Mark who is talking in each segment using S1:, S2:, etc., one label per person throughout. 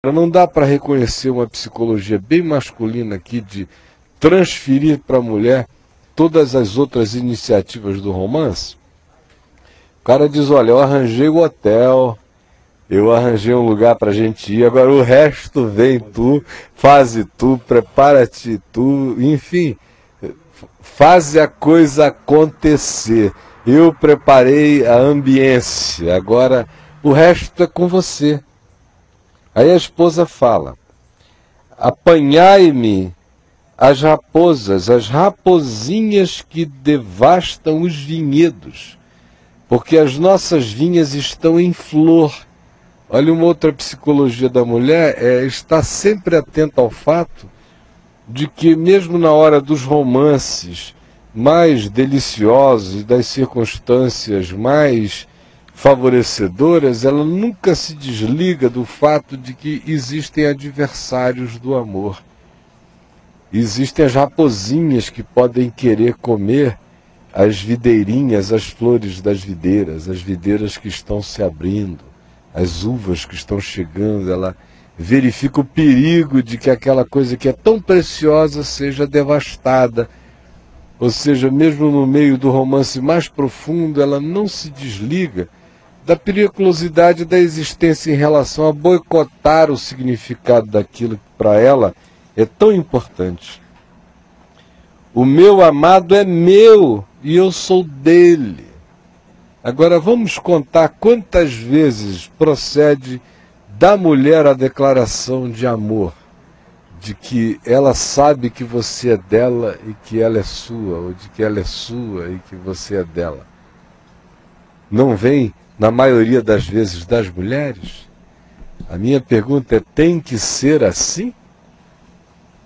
S1: Não dá para reconhecer uma psicologia bem masculina aqui de transferir para a mulher todas as outras iniciativas do romance? O cara diz, olha, eu arranjei o hotel, eu arranjei um lugar para a gente ir, agora o resto vem tu, faze tu, prepara-te tu, enfim, faz a coisa acontecer. Eu preparei a ambiência, agora o resto é com você. Aí a esposa fala, apanhai-me as raposas, as raposinhas que devastam os vinhedos, porque as nossas vinhas estão em flor. Olha, uma outra psicologia da mulher é estar sempre atenta ao fato de que mesmo na hora dos romances mais deliciosos, das circunstâncias mais favorecedoras, ela nunca se desliga do fato de que existem adversários do amor. Existem as raposinhas que podem querer comer as videirinhas, as flores das videiras, as videiras que estão se abrindo, as uvas que estão chegando. Ela verifica o perigo de que aquela coisa que é tão preciosa seja devastada. Ou seja, mesmo no meio do romance mais profundo, ela não se desliga da periculosidade da existência em relação a boicotar o significado daquilo que para ela é tão importante. O meu amado é meu e eu sou dele. Agora vamos contar quantas vezes procede da mulher a declaração de amor, de que ela sabe que você é dela e que ela é sua, ou de que ela é sua e que você é dela. Não vem, na maioria das vezes, das mulheres? A minha pergunta é, tem que ser assim?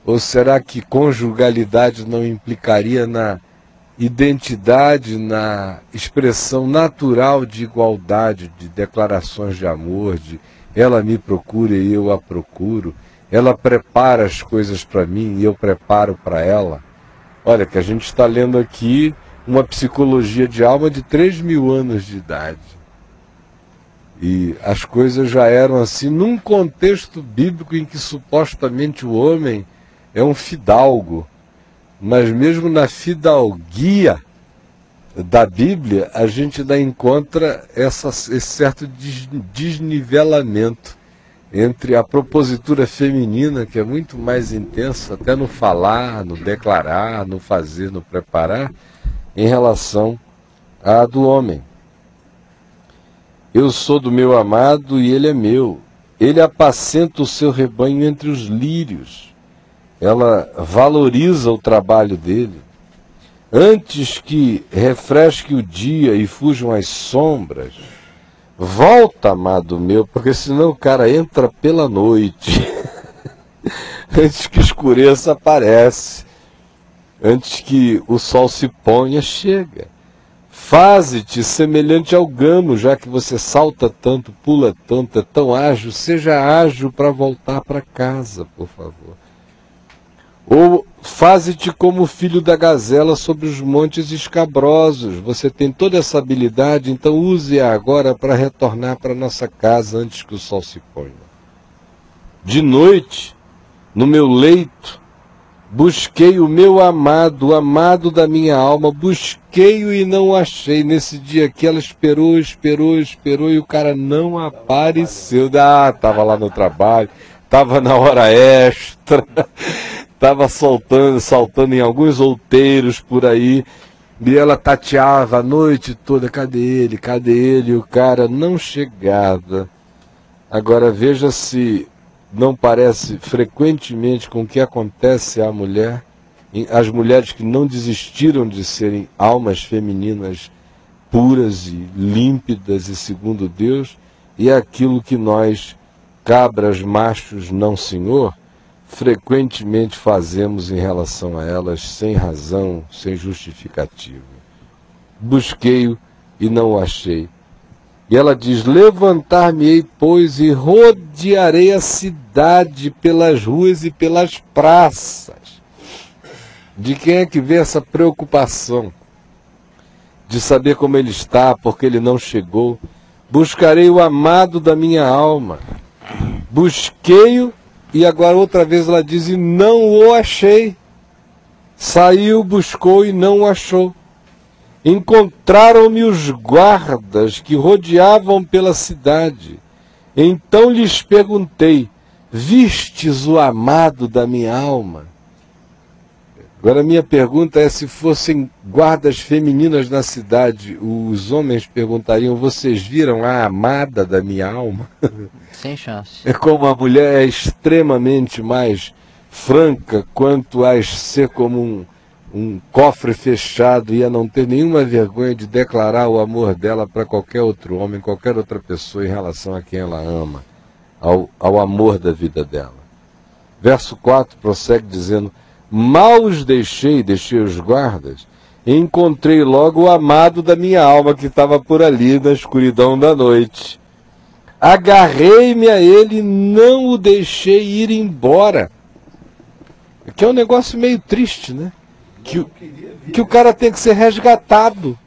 S1: Ou será que conjugalidade não implicaria na identidade, na expressão natural de igualdade, de declarações de amor, de ela me procura e eu a procuro, ela prepara as coisas para mim e eu preparo para ela? Olha, que a gente está lendo aqui uma psicologia de alma de 3.000 anos de idade. E as coisas já eram assim num contexto bíblico em que supostamente o homem é um fidalgo. Mas mesmo na fidalguia da Bíblia, a gente ainda encontra esse certo desnivelamento entre a propositura feminina, que é muito mais intensa, até no falar, no declarar, no fazer, no preparar, em relação à do homem. Eu sou do meu amado e ele é meu. Ele apacenta o seu rebanho entre os lírios. Ela valoriza o trabalho dele. Antes que refresque o dia e fujam as sombras, volta, amado meu, porque senão o cara entra pela noite. Antes que escureça, aparece. Antes que o sol se ponha, chega. Faze-te semelhante ao gamo, já que você salta tanto, pula tanto, é tão ágil, seja ágil para voltar para casa, por favor. Ou faze-te como o filho da gazela sobre os montes escabrosos. Você tem toda essa habilidade, então use-a agora para retornar para nossa casa antes que o sol se ponha. De noite, no meu leito, busquei o meu amado, o amado da minha alma, busquei-o e não o achei. Nesse dia aqui ela esperou e o cara não apareceu. Estava lá no trabalho, estava na hora extra, estava saltando em alguns outeiros por aí, e ela tateava a noite toda, cadê ele, e o cara não chegava. Agora veja se não parece frequentemente com o que acontece à mulher, as mulheres que não desistiram de serem almas femininas puras e límpidas e segundo Deus, e é aquilo que nós, cabras machos não senhor, frequentemente fazemos em relação a elas sem razão, sem justificativa. Busquei-o e não o achei. E ela diz, levantar-me-ei, pois, e rodearei a cidade pelas ruas e pelas praças. De quem é que vê essa preocupação? De saber como ele está, porque ele não chegou. Buscarei o amado da minha alma. Busquei-o, e agora outra vez ela diz, e não o achei. Saiu, buscou e não o achou. Encontraram-me os guardas que rodeavam pela cidade. Então lhes perguntei, vistes o amado da minha alma? Agora a minha pergunta é, se fossem guardas femininas na cidade, os homens perguntariam, vocês viram a amada da minha alma?
S2: Sem chance.
S1: É como a mulher é extremamente mais franca quanto a ser como um cofre fechado e a não ter nenhuma vergonha de declarar o amor dela para qualquer outro homem, qualquer outra pessoa em relação a quem ela ama, ao amor da vida dela. Verso 4 prossegue dizendo, mal os deixei os guardas, e encontrei logo o amado da minha alma que estava por ali na escuridão da noite. Agarrei-me a ele e não o deixei ir embora. Que é um negócio meio triste, né? Que o cara tem que ser resgatado.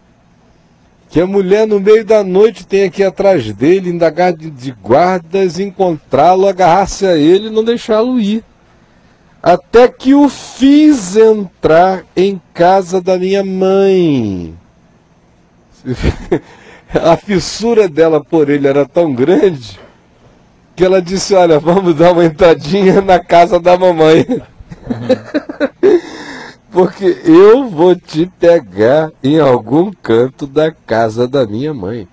S1: Que a mulher no meio da noite tem que ir atrás dele, indagar de guardas, encontrá-lo, agarrar-se a ele e não deixá-lo ir. Até que o fiz entrar em casa da minha mãe. A fissura dela por ele era tão grande que ela disse, olha, vamos dar uma entradinha na casa da mamãe. Porque eu vou te pegar em algum canto da casa da minha mãe.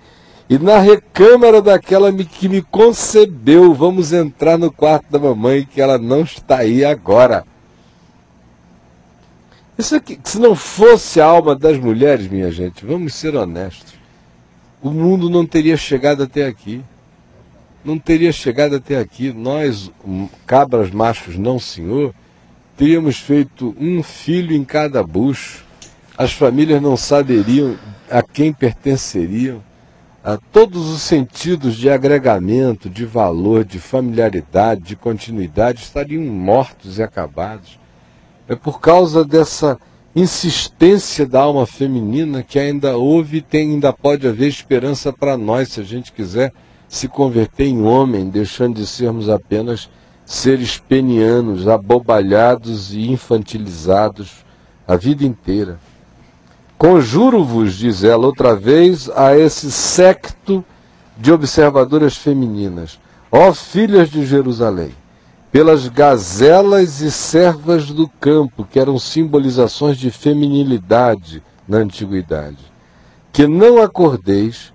S1: E na recâmara daquela que me concebeu, vamos entrar no quarto da mamãe, que ela não está aí agora. Isso aqui, se não fosse a alma das mulheres, minha gente, vamos ser honestos, o mundo não teria chegado até aqui. Não teria chegado até aqui. Nós, cabras machos não senhor, teríamos feito um filho em cada bucho. As famílias não saberiam a quem pertenceriam. A todos os sentidos de agregamento, de valor, de familiaridade, de continuidade, estariam mortos e acabados. É por causa dessa insistência da alma feminina que ainda houve e ainda pode haver esperança para nós, se a gente quiser se converter em homem, deixando de sermos apenas seres penianos, abobalhados e infantilizados a vida inteira. Conjuro-vos, diz ela outra vez, a esse séquito de observadoras femininas, ó filhas de Jerusalém, pelas gazelas e servas do campo, que eram simbolizações de feminilidade na antiguidade, que não acordeis,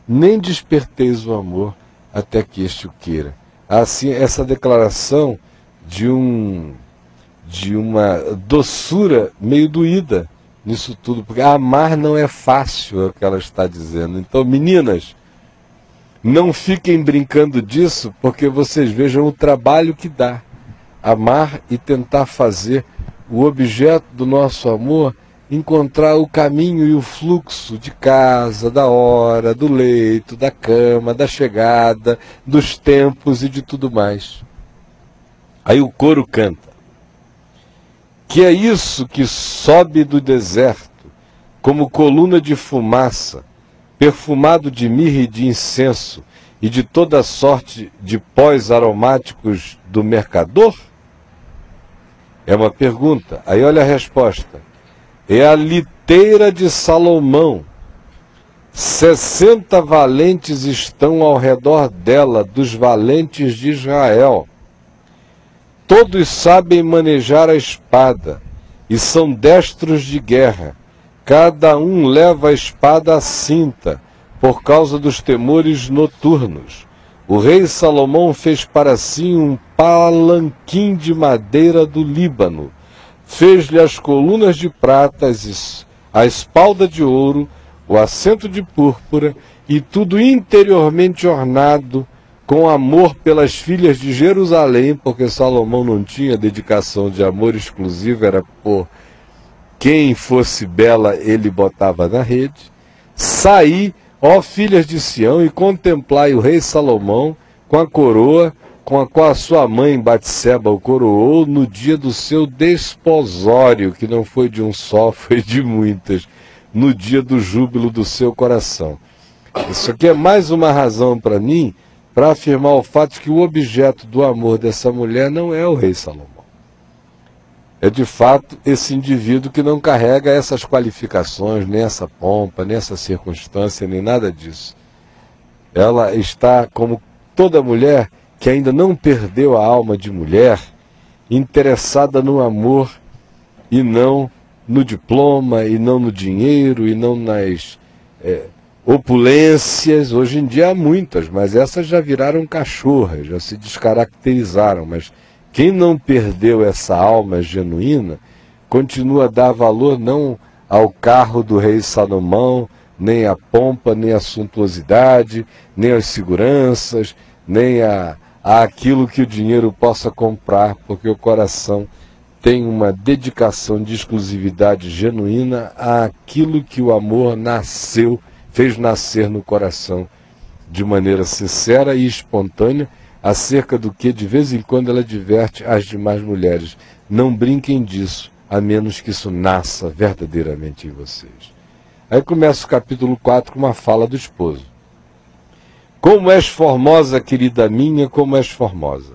S1: nem desperteis o amor, até que este o queira. Assim, essa declaração de uma doçura meio doída nisso tudo, porque amar não é fácil, é o que ela está dizendo. Então, meninas, não fiquem brincando disso, porque vocês vejam o trabalho que dá. Amar e tentar fazer o objeto do nosso amor encontrar o caminho e o fluxo de casa, da hora, do leito, da cama, da chegada, dos tempos e de tudo mais. Aí o coro canta. Que é isso que sobe do deserto, como coluna de fumaça, perfumado de mirra e de incenso, e de toda sorte de pós aromáticos do mercador? É uma pergunta. Aí olha a resposta. É a liteira de Salomão. 60 valentes estão ao redor dela, dos valentes de Israel. Todos sabem manejar a espada, e são destros de guerra. Cada um leva a espada à cinta, por causa dos temores noturnos. O rei Salomão fez para si um palanquim de madeira do Líbano. Fez-lhe as colunas de prata, a espalda de ouro, o assento de púrpura, e tudo interiormente ornado com amor pelas filhas de Jerusalém, porque Salomão não tinha dedicação de amor exclusivo, era por quem fosse bela ele botava na rede. Saí, ó filhas de Sião, e contemplai o rei Salomão com a coroa com a qual a sua mãe Batseba o coroou no dia do seu desposório, que não foi de um só, foi de muitas, no dia do júbilo do seu coração. Isso aqui é mais uma razão para mim para afirmar o fato de que o objeto do amor dessa mulher não é o rei Salomão. É de fato esse indivíduo que não carrega essas qualificações, nem essa pompa, nem essa circunstância, nem nada disso. Ela está, como toda mulher que ainda não perdeu a alma de mulher, interessada no amor e não no diploma, e não no dinheiro, e não nas opulências. Hoje em dia há muitas, mas essas já viraram cachorras, já se descaracterizaram. Mas quem não perdeu essa alma genuína, continua a dar valor não ao carro do rei Salomão, nem à pompa, nem à suntuosidade, nem às seguranças, nem àquilo que o dinheiro possa comprar, porque o coração tem uma dedicação de exclusividade genuína àquilo que o amor fez nascer no coração de maneira sincera e espontânea, acerca do que de vez em quando ela adverte às demais mulheres. Não brinquem disso, a menos que isso nasça verdadeiramente em vocês. Aí começa o capítulo 4 com uma fala do esposo. Como és formosa, querida minha, como és formosa.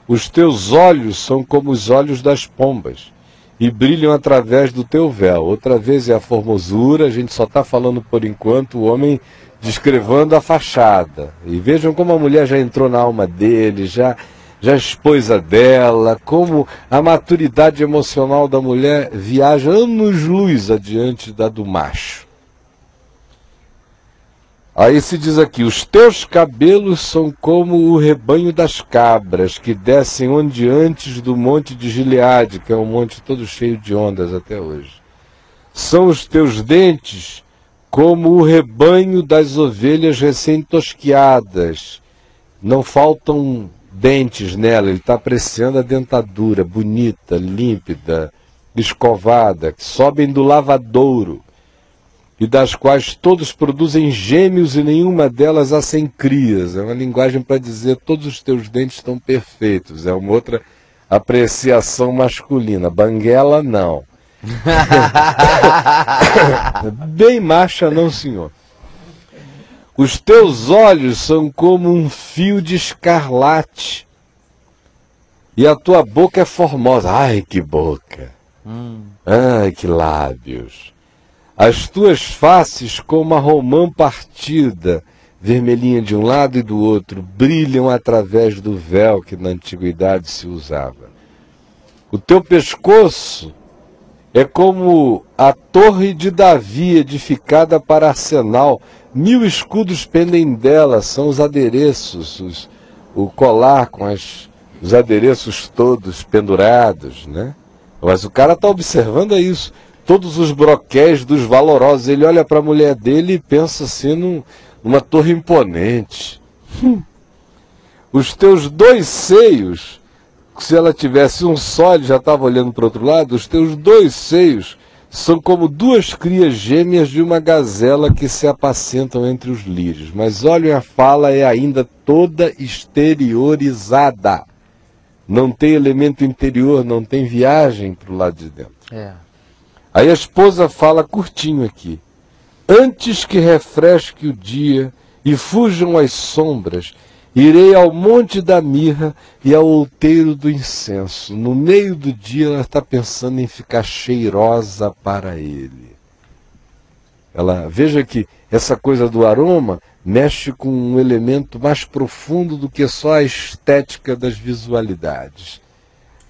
S1: Os teus olhos são como os olhos das pombas, e brilham através do teu véu. Outra vez é a formosura, a gente só está falando por enquanto, o homem descrevendo a fachada. E vejam como a mulher já entrou na alma dele, já expôs a dela, como a maturidade emocional da mulher viaja anos-luz adiante da do macho. Aí se diz aqui, os teus cabelos são como o rebanho das cabras, que descem ondeantes do monte de Gileade, que é um monte todo cheio de ondas até hoje. São os teus dentes como o rebanho das ovelhas recém-tosquiadas. Não faltam dentes nela, ele está apreciando a dentadura, bonita, límpida, escovada, que sobem do lavadouro, e das quais todos produzem gêmeos e nenhuma delas há sem crias. É uma linguagem para dizer todos os teus dentes estão perfeitos. É uma outra apreciação masculina. Banguela, não. Bem macha, não, senhor. Os teus olhos são como um fio de escarlate, e a tua boca é formosa. Ai, que boca! Ai, que lábios! As tuas faces, como a romã partida, vermelhinha de um lado e do outro, brilham através do véu que na antiguidade se usava. O teu pescoço é como a torre de Davi, edificada para arsenal. 1000 escudos pendem dela, são os adereços, o colar com os adereços todos pendurados, né? Mas o cara está observando isso. Todos os broquéis dos valorosos. Ele olha para a mulher dele e pensa assim numa torre imponente. Os teus 2 seios, se ela tivesse um só, ele já estava olhando para o outro lado, os teus 2 seios são como 2 crias gêmeas de uma gazela que se apacentam entre os lírios. Mas olhem, a fala é ainda toda exteriorizada. Não tem elemento interior, não tem viagem para o lado de dentro. Aí a esposa fala curtinho aqui. Antes que refresque o dia e fujam as sombras, irei ao monte da mirra e ao outeiro do incenso. No meio do dia ela está pensando em ficar cheirosa para ele. Veja que essa coisa do aroma mexe com um elemento mais profundo do que só a estética das visualidades.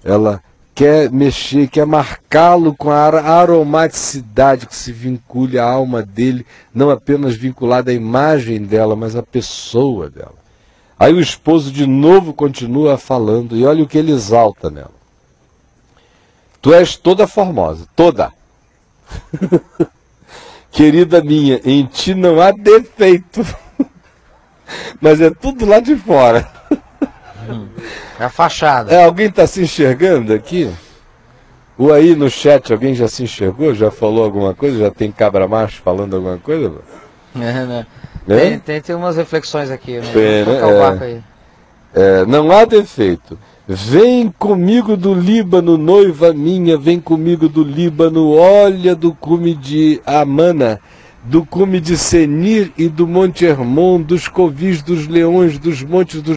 S1: Ela quer mexer, quer marcá-lo com a aromaticidade que se vincule à alma dele, não apenas vinculada à imagem dela, mas à pessoa dela. Aí o esposo de novo continua falando, e olha o que ele exalta nela. Tu és toda formosa, toda. Querida minha, em ti não há defeito, mas é tudo lá de fora.
S2: É a fachada.
S1: Alguém está se enxergando aqui? Ou aí no chat alguém já se enxergou? Já falou alguma coisa? Já tem cabra macho falando alguma coisa?
S2: Né? Tem umas reflexões aqui. Né?
S1: Não há defeito. Vem comigo do Líbano, noiva minha, vem comigo do Líbano, olha do cume de Amana, do cume de Senir e do Monte Hermon, dos covis dos leões, dos montes dos